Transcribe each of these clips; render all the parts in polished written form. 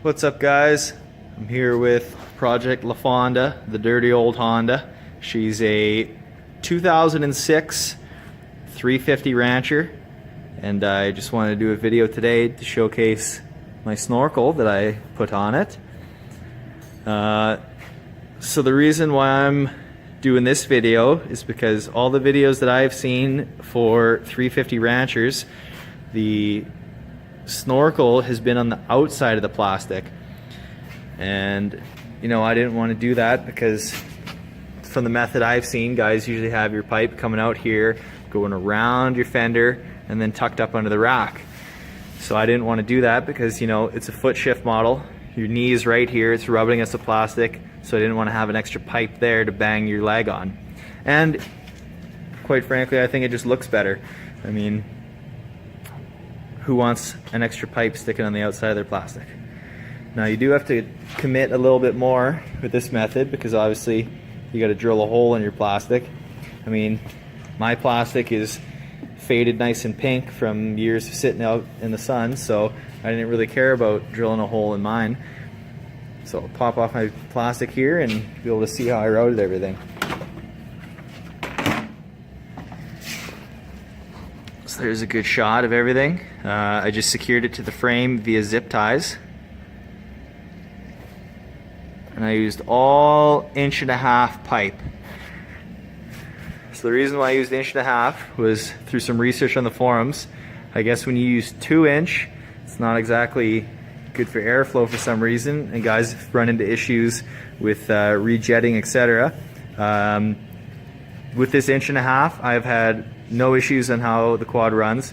What's up, guys? I'm here with Project La Fonda, the dirty old Honda. She's a 2006 350 Rancher, and I just wanted to do a video today to showcase my snorkel that I put on it. So the reason why I'm doing this video is because all the videos that I've seen for 350 Ranchers, the snorkel has been on the outside of the plastic, and you know, I didn't want to do that because from the method I've seen, guys usually have your pipe coming out here, going around your fender, and then tucked up under the rack. So I didn't want to do that because, you know, it's a foot shift model. Your knee is right here, it's rubbing against the plastic, so I didn't want to have an extra pipe there to bang your leg on. And quite frankly, I think it just looks better. I mean, who wants an extra pipe sticking on the outside of their plastic? Now you do have to commit a little bit more with this method because obviously you got to drill a hole in your plastic. I mean, my plastic is faded nice and pink from years of sitting out in the sun, so I didn't really care about drilling a hole in mine. So I'll pop off my plastic here and be able to see how I routed everything. So there's a good shot of everything. I just secured it to the frame via zip ties. And I used all 1.5 pipe. So the reason why I used 1.5 was through some research on the forums. I guess when you use 2-inch, it's not exactly good for airflow for some reason, and guys run into issues with rejetting, etc. With this 1.5, I've had no issues on how the quad runs.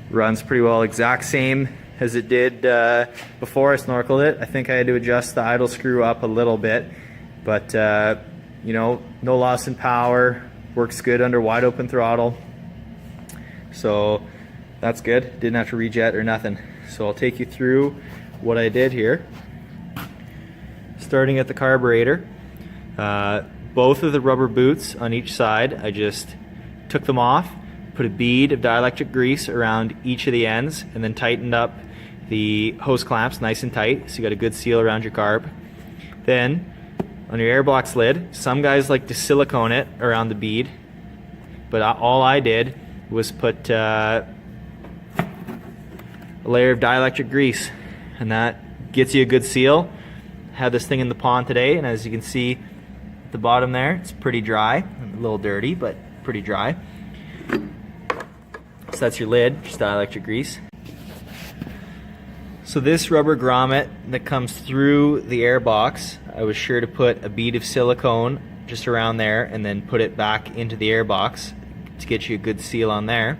Runs pretty well, exact same as it did before I snorkeled it. I think I had to adjust the idle screw up a little bit, but you know, no loss in power, works good under wide open throttle, so that's good. Didn't have to rejet or nothing. So I'll take you through what I did here. Starting at the carburetor, both of the rubber boots on each side, I just took them off, put a bead of dielectric grease around each of the ends, and then tightened up the hose clamps nice and tight so you got a good seal around your carb. Then on your air box lid, some guys like to silicone it around the bead, but all I did was put a layer of dielectric grease, and that gets you a good seal. Had this thing in the pond today, and as you can see at the bottom there, it's pretty dry, a little dirty, but pretty dry. So that's your lid, just dielectric grease. So this rubber grommet that comes through the air box, I was sure to put a bead of silicone just around there and then put it back into the air box to get you a good seal on there.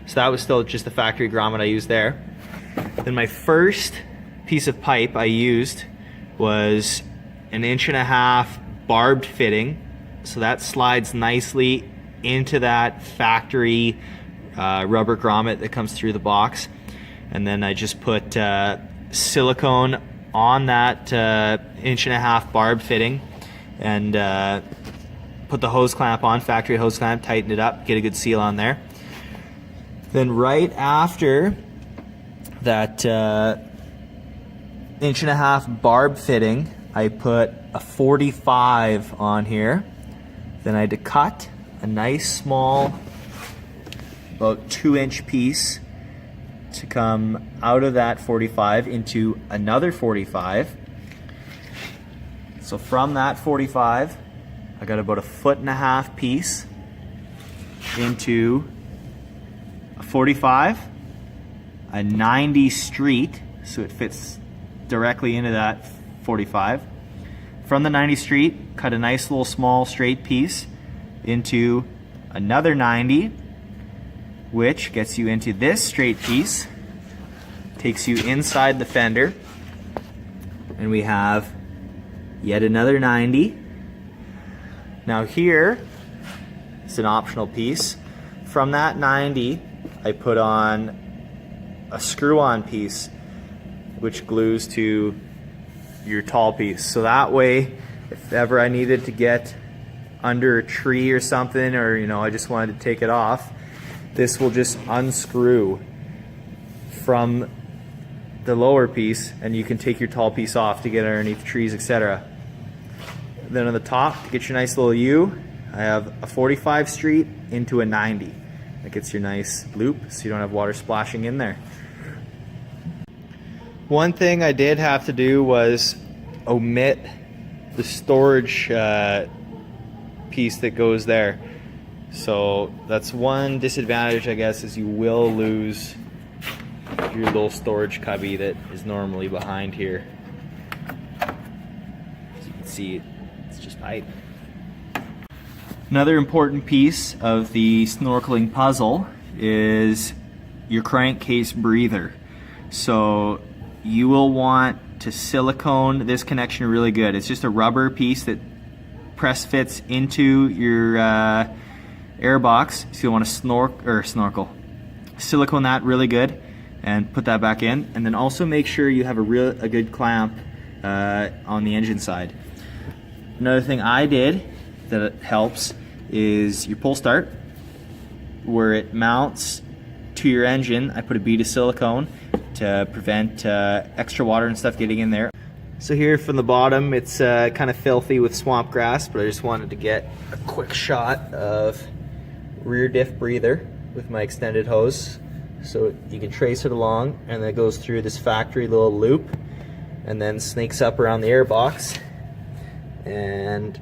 So that was still just the factory grommet I used there. Then my first piece of pipe I used was an 1.5 barbed fitting. So that slides nicely into that factory rubber grommet that comes through the box. And then I just put silicone on that 1.5 barb fitting and put the hose clamp on, factory hose clamp, tighten it up, get a good seal on there. Then right after that 1.5 barb fitting, I put a 45 on here. Then I had to cut a nice small, about 2-inch piece to come out of that 45 into another 45. So from that 45, I got about a 1.5 foot piece into a 45, a 90 street, so it fits directly into that 45. From the 90 street, cut a nice little small straight piece into another 90, which gets you into this straight piece, takes you inside the fender, and we have yet another 90. Now here, it's an optional piece. From that 90, I put on a screw-on piece, which glues to your tall piece. So that way, if ever I needed to get under a tree or something, or you know, I just wanted to take it off, this will just unscrew from the lower piece, and you can take your tall piece off to get underneath trees, etc. Then on the top, to get your nice little U, I have a 45 street into a 90. That gets your nice loop so you don't have water splashing in there. One thing I did have to do was omit the storage piece that goes there. So that's one disadvantage, I guess, is you will lose your little storage cubby that is normally behind here. As you can see, it's just pipe. Another important piece of the snorkeling puzzle is your crankcase breather. So you will want to silicone this connection really good. It's just a rubber piece that press fits into your air box. So you want to snorkel. Silicone that really good and put that back in. And then also make sure you have a good clamp on the engine side. Another thing I did that helps is your pull start, where it mounts to your engine. I put a bead of silicone to prevent extra water and stuff getting in there. So here from the bottom, it's kind of filthy with swamp grass, but I just wanted to get a quick shot of rear diff breather with my extended hose. So you can trace it along, and then it goes through this factory little loop and then snakes up around the air box and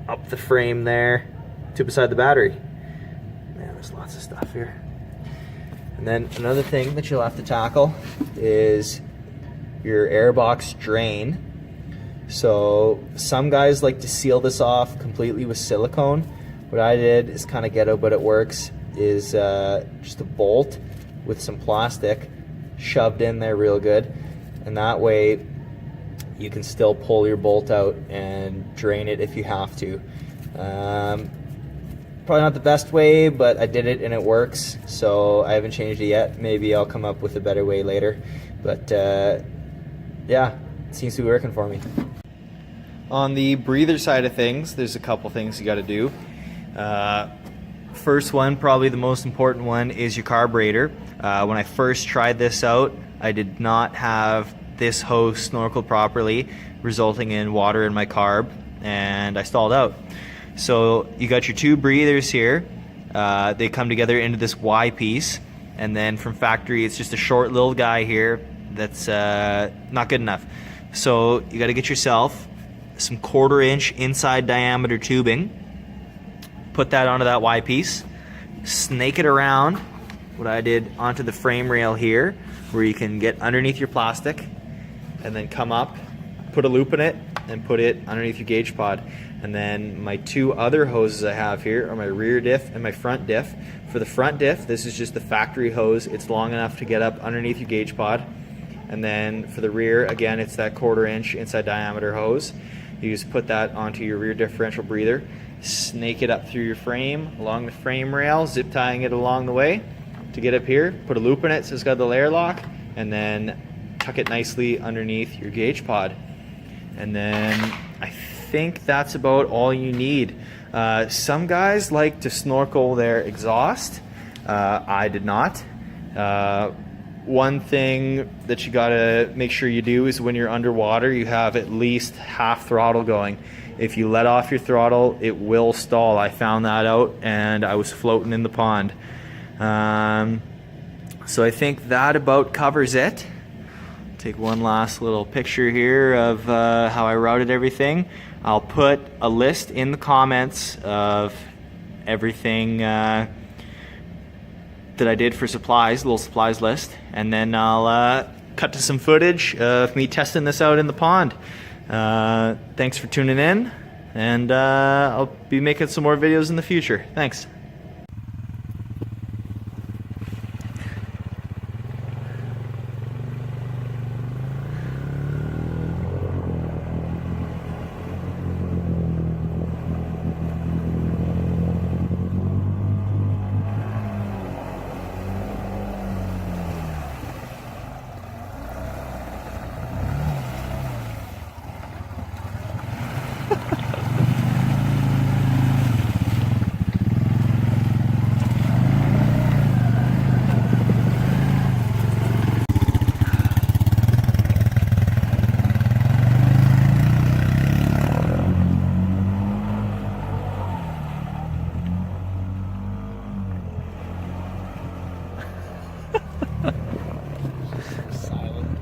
up the frame there to beside the battery. Man, there's lots of stuff here. And then another thing that you'll have to tackle is your airbox drain. So some guys like to seal this off completely with silicone. What I did is kind of ghetto, but it works, is just a bolt with some plastic shoved in there real good. And that way you can still pull your bolt out and drain it if you have to. Probably not the best way, but I did it and it works, so I haven't changed it yet. Maybe I'll come up with a better way later, but yeah, it seems to be working for me. On the breather side of things, there's a couple things you got to do. First one, probably the most important one, is your carburetor. When I first tried this out, I did not have this hose snorkeled properly, resulting in water in my carb, and I stalled out. So you got your two breathers here. They come together into this Y piece, and then from factory it's just a short little guy here that's not good enough. So you got to get yourself some 1/4 inch inside diameter tubing, put that onto that Y piece, snake it around, what I did, onto the frame rail here, where you can get underneath your plastic, and then come up, put a loop in it, and put it underneath your gauge pod. And then my two other hoses I have here are my rear diff and my front diff. For the front diff, this is just the factory hose. It's long enough to get up underneath your gauge pod. And then for the rear, again, it's that 1/4 inch inside diameter hose. You just put that onto your rear differential breather, snake it up through your frame, along the frame rail, zip tying it along the way to get up here, put a loop in it so it's got the layer lock, and then tuck it nicely underneath your gauge pod. And then I think that's about all you need. Some guys like to snorkel their exhaust. I did not. One thing that you gotta make sure you do is when you're underwater, you have at least half throttle going. If you let off your throttle, it will stall. I found that out, and I was floating in the pond. So I think that about covers it. Take one last little picture here of how I routed everything. I'll put a list in the comments of everything that I did for supplies, a little supplies list, and then I'll cut to some footage of me testing this out in the pond. Thanks for tuning in, and I'll be making some more videos in the future. Thanks.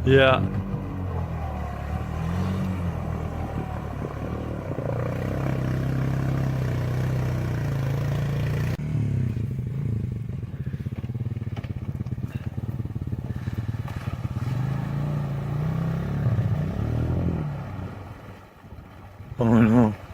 Yeah. Oh no.